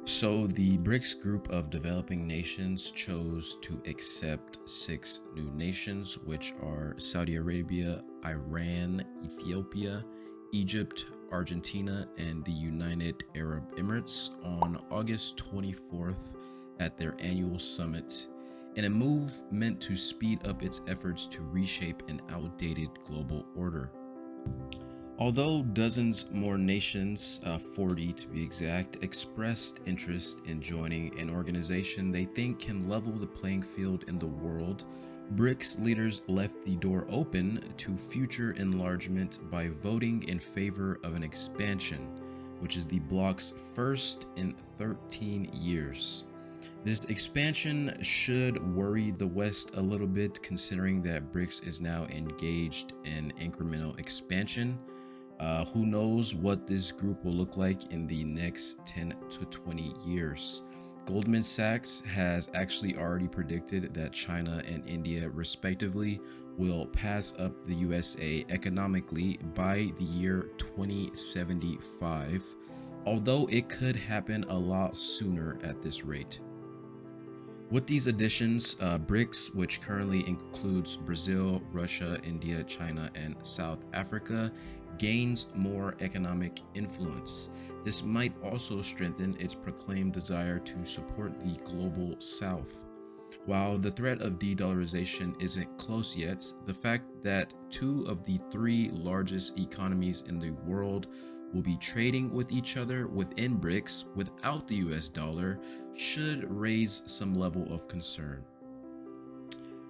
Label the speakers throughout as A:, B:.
A: So, the BRICS group of developing nations chose to accept six new nations, which are Saudi Arabia, Iran, Ethiopia, Egypt, Argentina, and the United Arab Emirates on August 24th at their annual summit, in a move meant to speed up its efforts to reshape an outdated global order. Although dozens more nations, 40 to be exact, expressed interest in joining an organization they think can level the playing field in the world, BRICS leaders left the door open to future enlargement by voting in favor of an expansion, which is the bloc's first in 13 years. This expansion should worry the West a little bit, considering that BRICS is now engaged in incremental expansion. Who knows what this group will look like in the next 10 to 20 years? Goldman Sachs has actually already predicted that China and India, respectively, will pass up the USA economically by the year 2075, although it could happen a lot sooner at this rate. With these additions, BRICS, which currently includes Brazil, Russia, India, China, and South Africa, gains more economic influence. This might also strengthen its proclaimed desire to support the global South. While the threat of de-dollarization isn't close yet, the fact that two of the three largest economies in the world will be trading with each other within BRICS without the US dollar should raise some level of concern.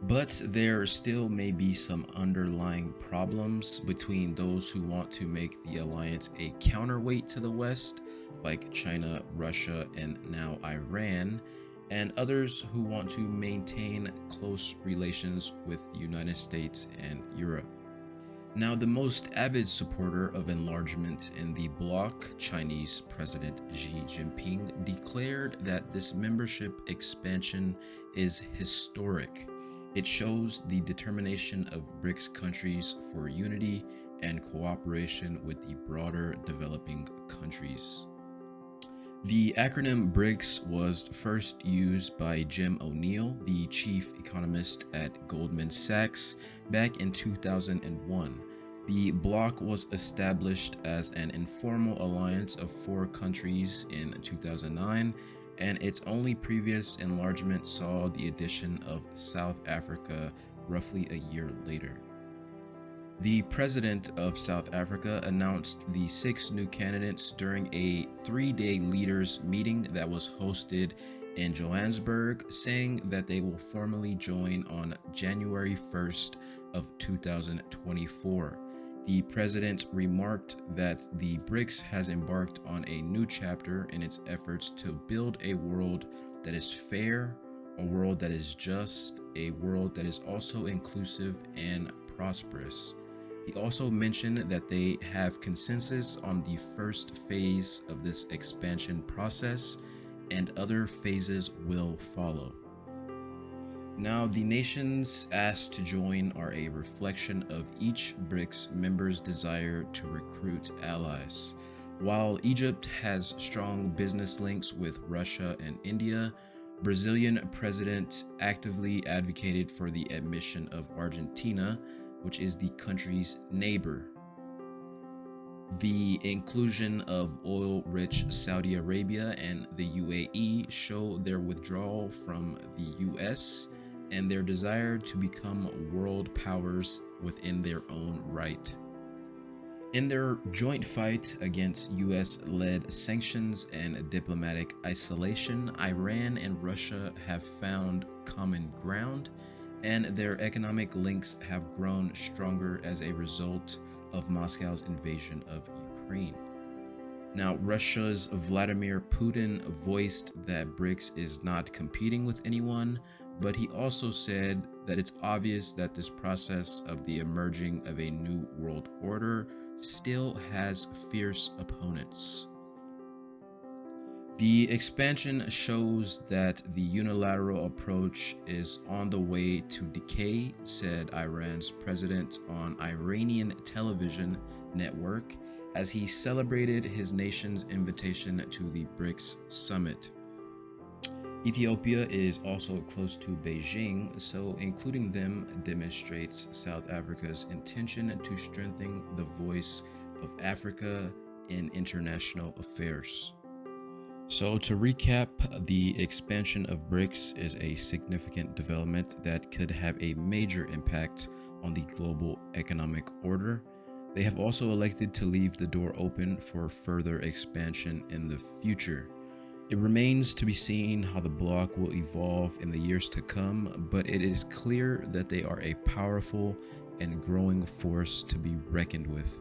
A: But there still may be some underlying problems between those who want to make the alliance a counterweight to the West, like China, Russia, and now Iran, and others who want to maintain close relations with the United States and Europe. Now, the most avid supporter of enlargement in the bloc, Chinese President Xi Jinping, declared that this membership expansion is historic. It shows the determination of BRICS countries for unity and cooperation with the broader developing countries. The acronym BRICS was first used by Jim O'Neill, the chief economist at Goldman Sachs, back in 2001. The bloc was established as an informal alliance of four countries in 2009, and its only previous enlargement saw the addition of South Africa roughly a year later. The president of South Africa announced the six new candidates during a 3-day leaders meeting that was hosted in Johannesburg, saying that they will formally join on January 1st of 2024. The president remarked that the BRICS has embarked on a new chapter in its efforts to build a world that is fair, a world that is just, a world that is also inclusive and prosperous. He also mentioned that they have consensus on the first phase of this expansion process, and other phases will follow. Now, the nations asked to join are a reflection of each BRICS member's desire to recruit allies. While Egypt has strong business links with Russia and India, Brazilian president actively advocated for the admission of Argentina, which is the country's neighbor. The inclusion of oil-rich Saudi Arabia and the UAE show their withdrawal from the US and their desire to become world powers within their own right. In their joint fight against US-led sanctions and diplomatic isolation, Iran and Russia have found common ground, and their economic links have grown stronger as a result of Moscow's invasion of Ukraine. Now, Russia's Vladimir Putin voiced that BRICS is not competing with anyone, but he also said that it's obvious that this process of the emerging of a new world order still has fierce opponents. The expansion shows that the unilateral approach is on the way to decay, said Iran's president on Iranian television network, as he celebrated his nation's invitation to the BRICS summit. Ethiopia is also close to Beijing, so including them demonstrates South Africa's intention to strengthen the voice of Africa in international affairs. So, to recap, the expansion of BRICS is a significant development that could have a major impact on the global economic order. They have also elected to leave the door open for further expansion in the future. It remains to be seen how the bloc will evolve in the years to come, but it is clear that they are a powerful and growing force to be reckoned with.